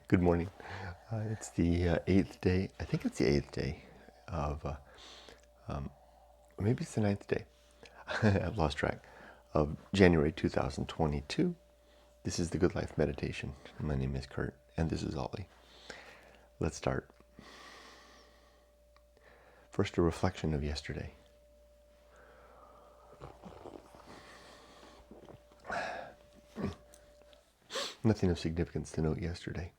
Good morning. It's the eighth day. I think it's the eighth day of, or maybe it's the ninth day. I've lost track of January 2022. This is the Good Life Meditation. My name is Kurt, and this is Ollie. Let's start. First, a reflection of yesterday. Nothing of significance to note yesterday,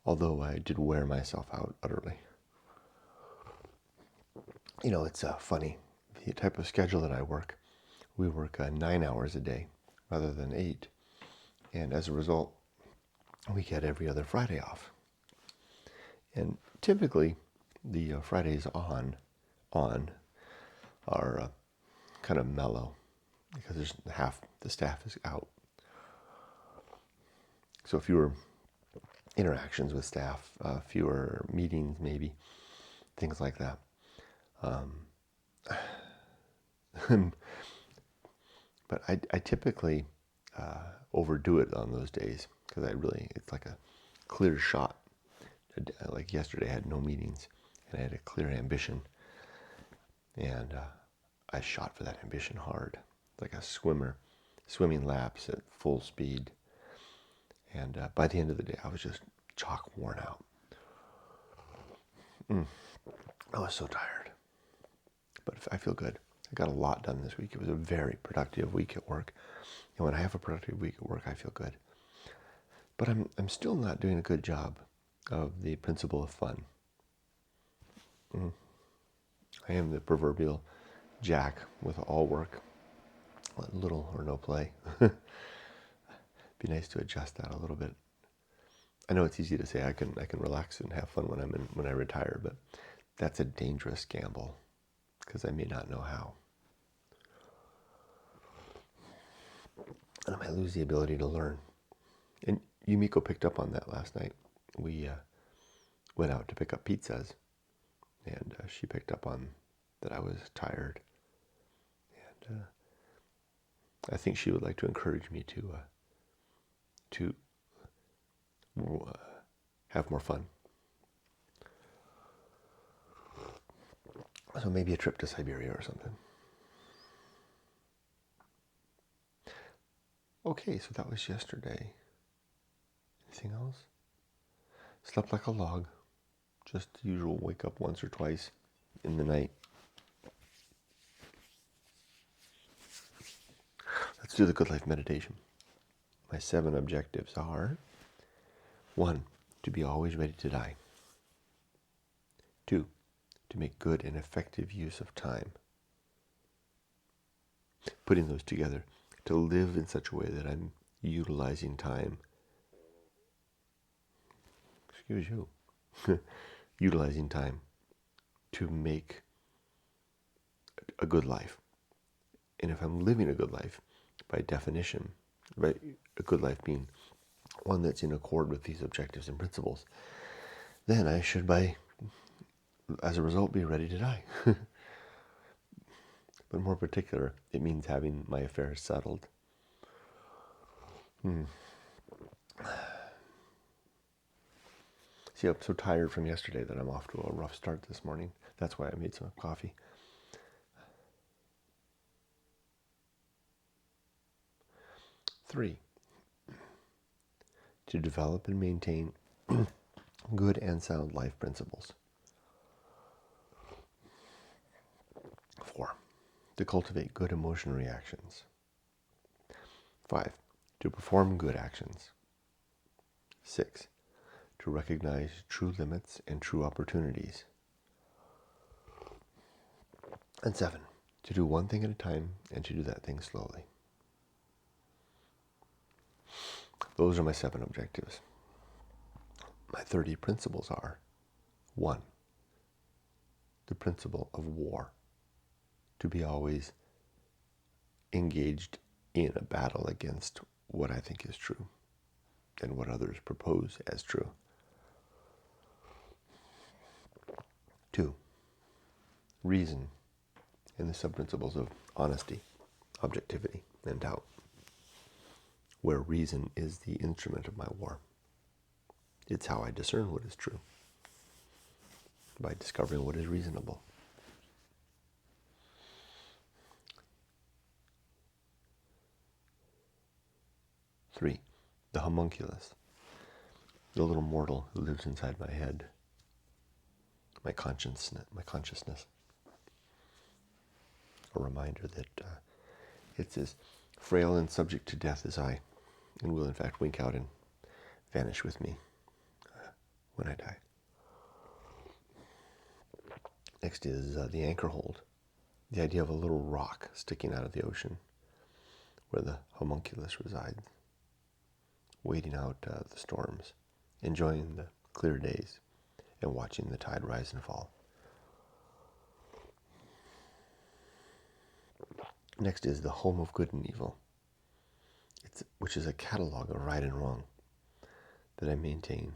although I did wear myself out utterly. You know, it's funny, the type of schedule that I work. We work 9 hours a day rather than 8, and as a result, we get every other Friday off. And typically, the Fridays on are kind of mellow because there's half the staff is out. So fewer interactions with staff, fewer meetings, maybe things like that. But I typically overdo it on those days because it's like a clear shot. Like yesterday, I had no meetings and I had a clear ambition, and I shot for that ambition hard, like a swimmer swimming laps at full speed. And by the end of the day, I was just chalk worn out. I was so tired, but I feel good. I got a lot done this week. It was a very productive week at work, and when I have a productive week at work, I feel good. But I'm still not doing a good job of the principle of fun. I am the proverbial jack with all work, little or no play. Be nice to adjust that a little bit. I know it's easy to say I can relax and have fun when I retire, but that's a dangerous gamble because I may not know how. And I might lose the ability to learn. And Yumiko picked up on that last night. We went out to pick up pizzas, and she picked up on that I was tired. And I think she would like to encourage me to have more fun. So maybe a trip to Siberia or something. Okay, so that was yesterday. Anything else? Slept like a log. Just the usual, wake up once or twice in the night. Let's do the Good Life Meditation. My 7 objectives are: 1, to be always ready to die. 2, to make good and effective use of time. Putting those together, to live in such a way that I'm utilizing time. Excuse you. Utilizing time to make a good life. And if I'm living a good life, by definition, right, a good life being one that's in accord with these objectives and principles, then I should, as a result, be ready to die. But more particular, it means having my affairs settled. See, I'm so tired from yesterday that I'm off to a rough start this morning. That's why I made some coffee. 3, to develop and maintain good and sound life principles. 4, to cultivate good emotion reactions. 5, to perform good actions. 6, to recognize true limits and true opportunities. And 7, to do one thing at a time and to do that thing slowly. Those are my 7 objectives. My 30 principles are: 1, the principle of war, to be always engaged in a battle against what I think is true and what others propose as true. 2, reason, and the subprinciples of honesty, objectivity, and doubt, where reason is the instrument of my war. It's how I discern what is true, by discovering what is reasonable. 3, the homunculus, the little mortal who lives inside my head, my consciousness. A reminder that it's as frail and subject to death as I, and will in fact wink out and vanish with me when I die. Next is the Anchorhold, the idea of a little rock sticking out of the ocean where the homunculus resides, waiting out the storms, enjoying the clear days, and watching the tide rise and fall. Next is the home of good and evil, which is a catalog of right and wrong that I maintain,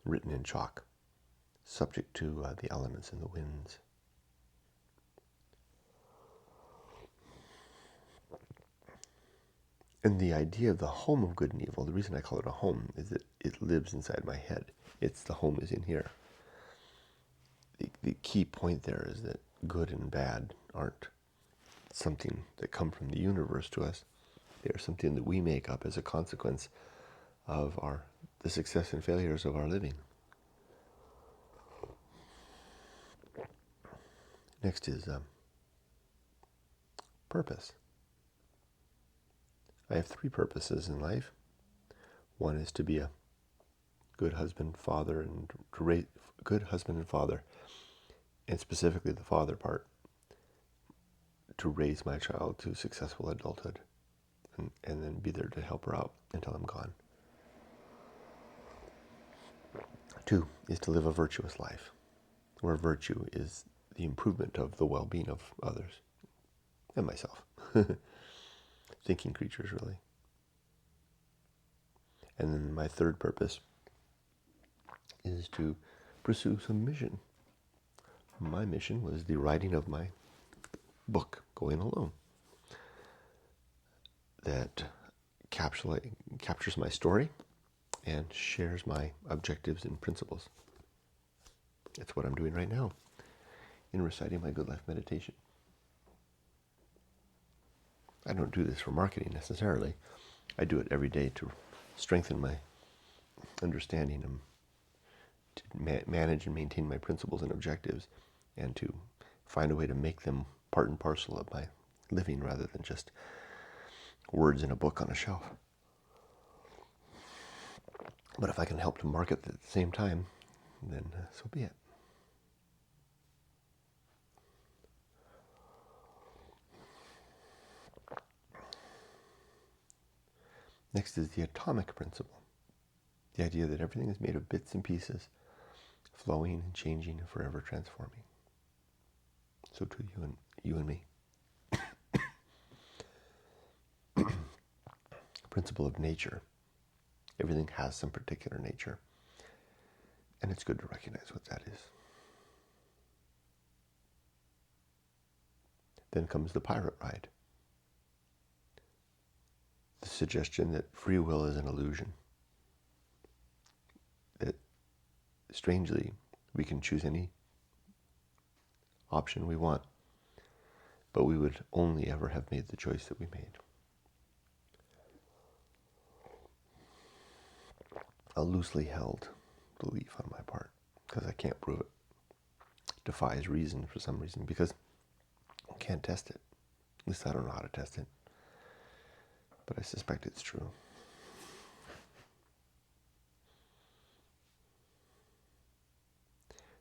written in chalk, subject to the elements and the winds. And the idea of the home of good and evil, the reason I call it a home is that it lives inside my head. It's the home is in here. The key point there is that good and bad aren't something that come from the universe to us. They are something that we make up as a consequence of the success and failures of our living. Next is purpose. I have 3 purposes in life. One is to be a good husband, father, and to raise good husband and father, and specifically the father part, to raise my child to successful adulthood, and then be there to help her out until I'm gone. 2 is to live a virtuous life, where virtue is the improvement of the well-being of others and myself. Thinking creatures, really. And then my 3rd purpose is to pursue some mission. My mission was the writing of my book, Going Alone, that captures my story and shares my objectives and principles. That's what I'm doing right now in reciting my Good Life meditation. I don't do this for marketing necessarily. I do it every day to strengthen my understanding and to manage and maintain my principles and objectives, and to find a way to make them part and parcel of my living rather than just words in a book on a shelf. But if I can help to market at the same time, then so be it. Next is the atomic principle, the idea that everything is made of bits and pieces, flowing and changing and forever transforming. So too you and me. Principle of nature. Everything has some particular nature, and it's good to recognize what that is. Then comes the pirate ride. The suggestion that free will is an illusion. That, strangely, we can choose any option we want, but we would only ever have made the choice that we made. A loosely held belief on my part, because I can't prove it. Defies reason for some reason, because I can't test it. At least I don't know how to test it. But I suspect it's true.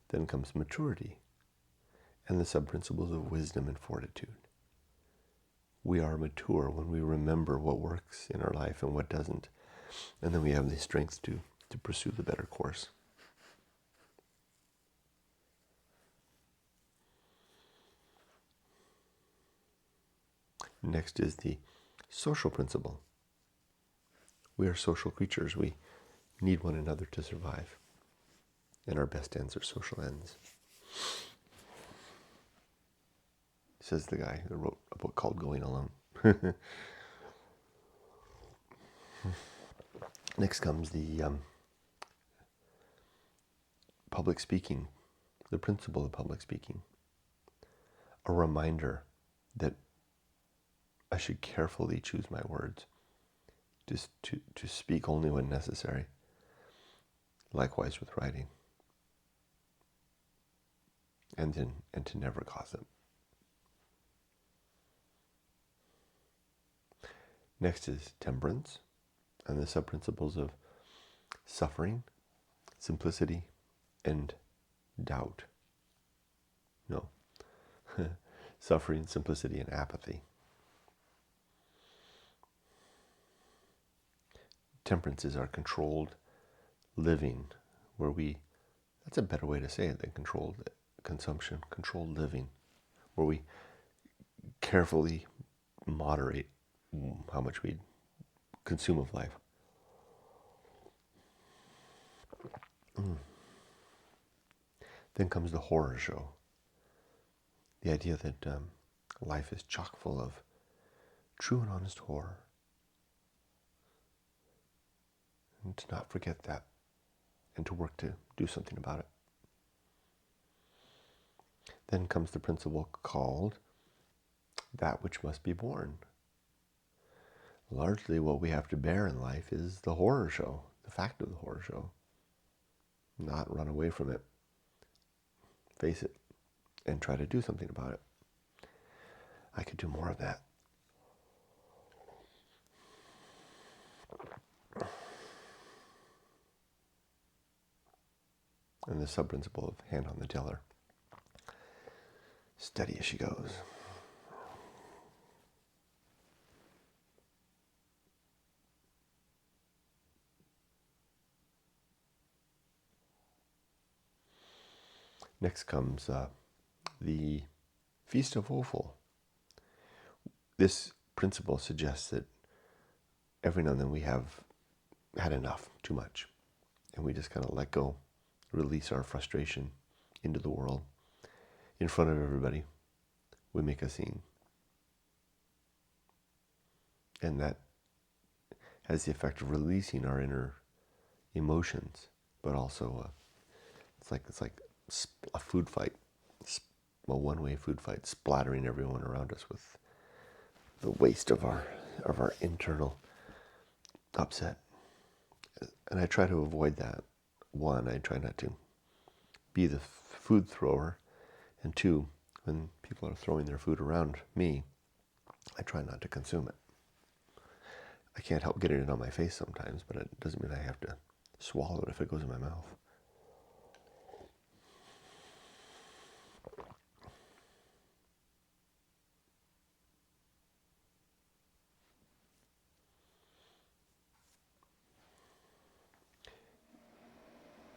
Then comes maturity and the subprinciples of wisdom and fortitude. We are mature when we remember what works in our life and what doesn't. And then we have the strength to pursue the better course. Next is the social principle. We are social creatures. We need one another to survive. And our best ends are social ends. Says the guy who wrote a book called Going Alone. Next comes the public speaking, the principle of public speaking, a reminder that I should carefully choose my words, just to speak only when necessary. Likewise with writing, and to never gossip. Next is temperance, and the subprinciples of suffering, simplicity, and doubt. No, suffering, simplicity, and apathy. Temperance is our controlled living, where that's a better way to say it than controlled consumption, controlled living, where we carefully moderate how much we consume of life. Then comes the horror show. The idea that life is chock full of true and honest horror. And to not forget that, and to work to do something about it. Then comes the principle called that which must be borne. Largely what we have to bear in life is the horror show, the fact of the horror show. Not run away from it. Face it and try to do something about it. I could do more of that. And the sub-principle of hand on the tiller. Steady as she goes. Next comes the Feast of Offal. This principle suggests that every now and then we have had enough, too much, and we just kind of let go, release our frustration into the world. In front of everybody, we make a scene. And that has the effect of releasing our inner emotions, but also it's like a food fight, a one-way food fight, splattering everyone around us with the waste of our internal upset. And I try to avoid that. One, I try not to be the food thrower, and two, when people are throwing their food around me, I try not to consume it. I can't help getting it on my face sometimes, but it doesn't mean I have to swallow it if it goes in my mouth.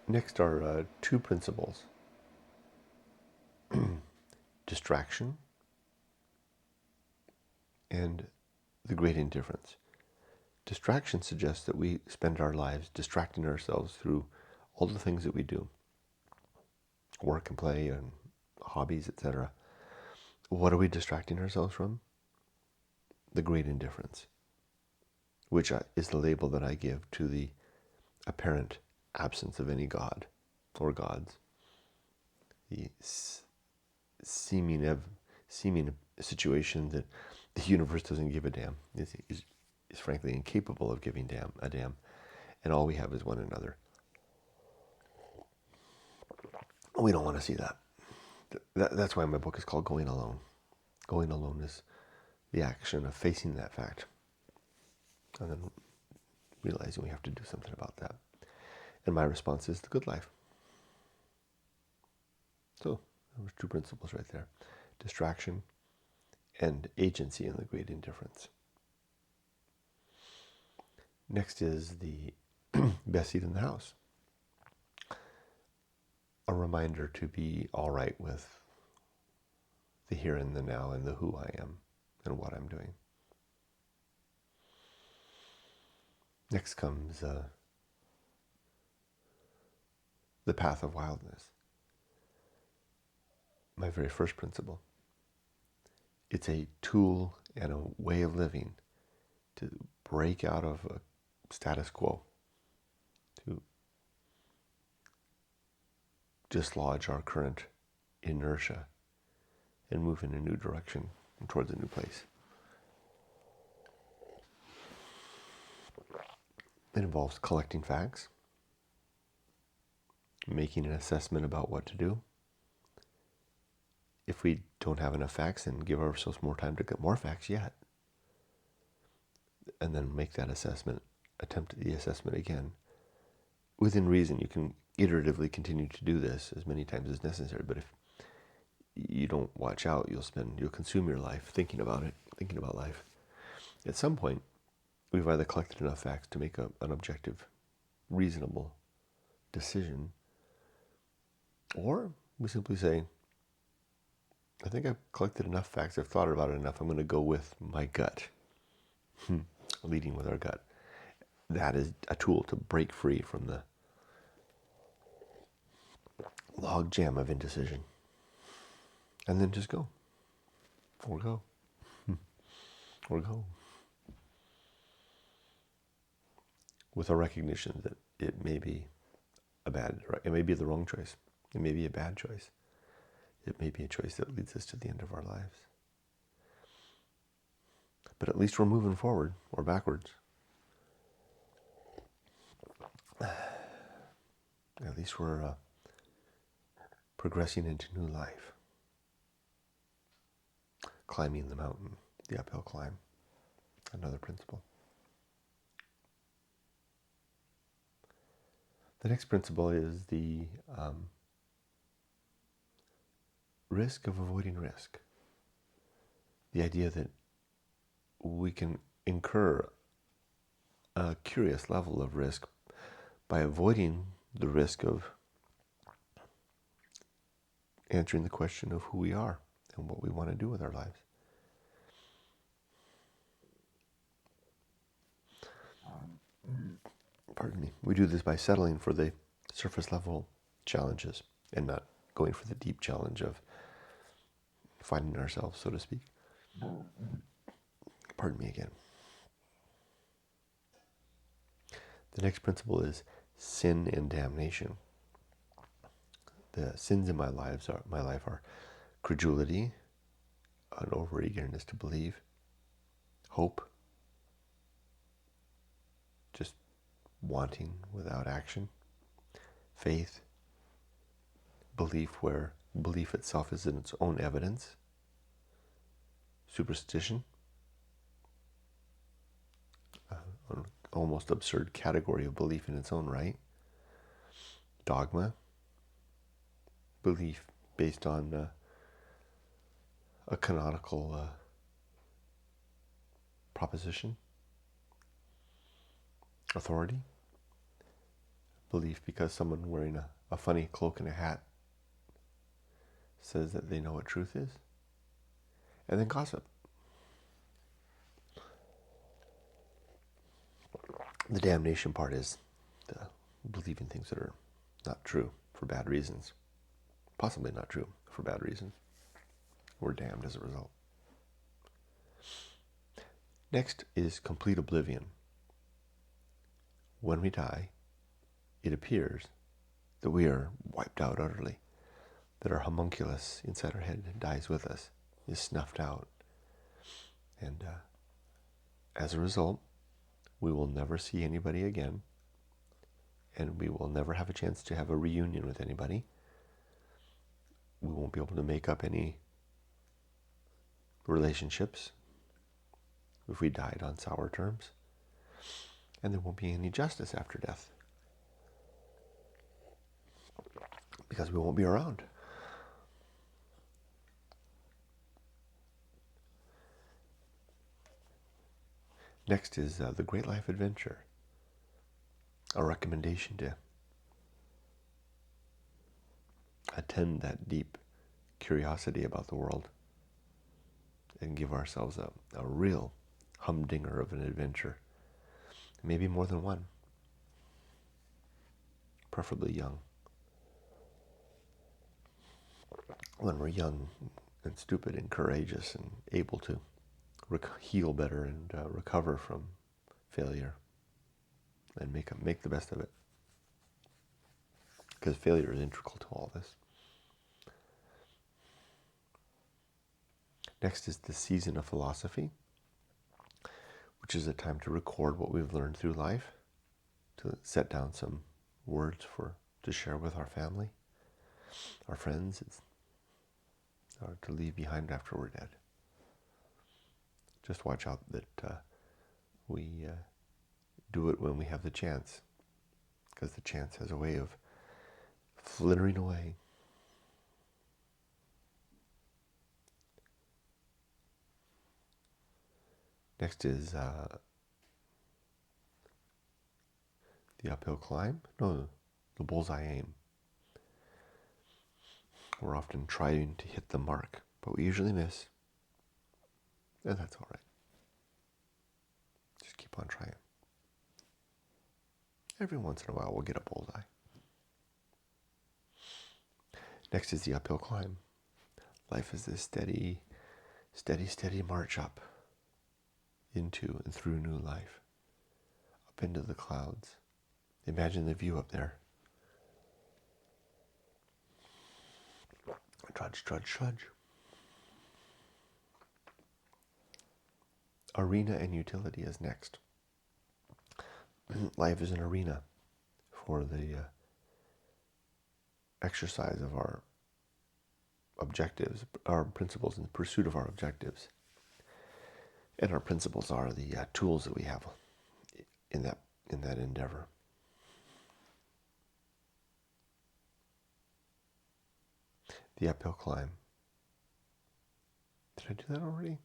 Next are two principles. Distraction and the great indifference. Distraction suggests that we spend our lives distracting ourselves through all the things that we do. Work and play and hobbies, etc. What are we distracting ourselves from? The great indifference, which is the label that I give to the apparent absence of any God or gods. The seeming situation that the universe doesn't give a damn is frankly incapable of giving a damn, and all we have is one another. We don't want to see that. That's why my book is called Going Alone. Going alone is the action of facing that fact and then realizing we have to do something about that. And my response is the good life. So there were two principles right there. Distraction and agency in the great indifference. Next is the best seat in the house. A reminder to be all right with the here and the now and the who I am and what I'm doing. Next comes the Path of Wildness. My very first principle. It's a tool and a way of living to break out of a status quo, to dislodge our current inertia and move in a new direction and towards a new place. It involves collecting facts, making an assessment about what to do. If we don't have enough facts, then give ourselves more time to get more facts yet. And then make that assessment, attempt the assessment again. Within reason, you can iteratively continue to do this as many times as necessary, but if you don't watch out, you'll consume your life thinking about it, thinking about life. At some point, we've either collected enough facts to make an objective, reasonable decision, or we simply say, I think I've collected enough facts, I've thought about it enough, I'm going to go with my gut. Leading with our gut. That is a tool to break free from the log jam of indecision. And then just go. Or go. Or go. With a recognition that it may be it may be the wrong choice. It may be a bad choice. It may be a choice that leads us to the end of our lives. But at least we're moving forward or backwards. At least we're progressing into new life. Climbing the mountain, the uphill climb, another principle. The next principle is the risk of avoiding risk. The idea that we can incur a curious level of risk by avoiding the risk of answering the question of who we are and what we want to do with our lives. Pardon me. We do this by settling for the surface level challenges and not going for the deep challenge of finding ourselves, so to speak. Pardon me again. The next principle is sin and damnation. The sins in my life are credulity, an over-eagerness to believe, hope, just wanting without action, faith, belief where belief itself is in its own evidence, superstition, an almost absurd category of belief in its own right, dogma, belief based on a canonical proposition, authority, belief because someone wearing a funny cloak and a hat says that they know what truth is, and then gossip. The damnation part is the believing things that are not true for bad reasons, possibly not true for bad reasons. We're damned as a result. Next is complete oblivion. When we die, it appears that we are wiped out utterly, that our homunculus inside our head dies with us, is snuffed out. And as a result, we will never see anybody again, and we will never have a chance to have a reunion with anybody. We won't be able to make up any relationships if we died on sour terms, and there won't be any justice after death because we won't be around. Next is the Great Life Adventure, a recommendation to attend that deep curiosity about the world and give ourselves a real humdinger of an adventure, maybe more than one, preferably young. When we're young and stupid and courageous and able to heal better and recover from failure and make the best of it. because failure is integral to all this. Next is the season of philosophy, which is a time to record what we've learned through life, to set down some words to share with our family, our friends, or to leave behind after we're dead. Just watch out that we do it when we have the chance, because the chance has a way of flittering away. Next is the uphill climb. No, the bullseye aim. We're often trying to hit the mark, but we usually miss. And that's all right. Just keep on trying. Every once in a while we'll get a bullseye. Next is the uphill climb. Life is this steady march up into and through new life, up into the clouds. Imagine the view up there. Trudge, trudge, trudge. Arena and utility is next. Life is an arena for the exercise of our objectives, our principles in the pursuit of our objectives. And our principles are the tools that we have in that endeavor. The uphill climb. Did I do that already?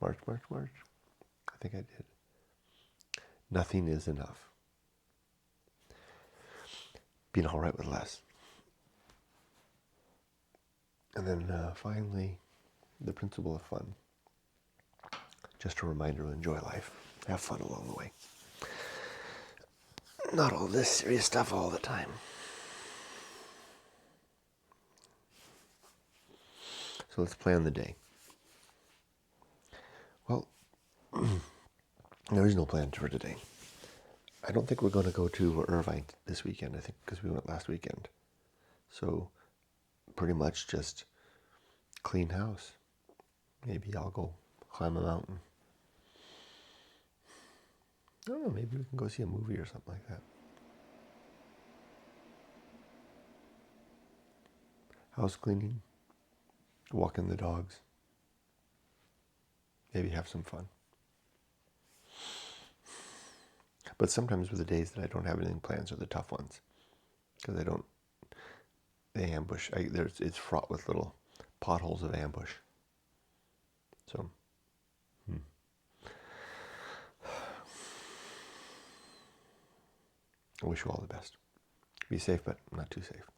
March, march, march. I think I did. Nothing is enough. Being all right with less. And then finally, the principle of fun. Just a reminder to enjoy life. Have fun along the way. Not all this serious stuff all the time. So let's plan the day. Well, there is no plan for today. I don't think we're going to go to Irvine this weekend, I think, because we went last weekend. So pretty much just clean house. Maybe I'll go climb a mountain. I don't know, maybe we can go see a movie or something like that. House cleaning, walking the dogs, maybe have some fun. But sometimes with the days that I don't have anything planned are the tough ones, because they ambush. It's fraught with little potholes of ambush. So, I wish you all the best. Be safe, but not too safe.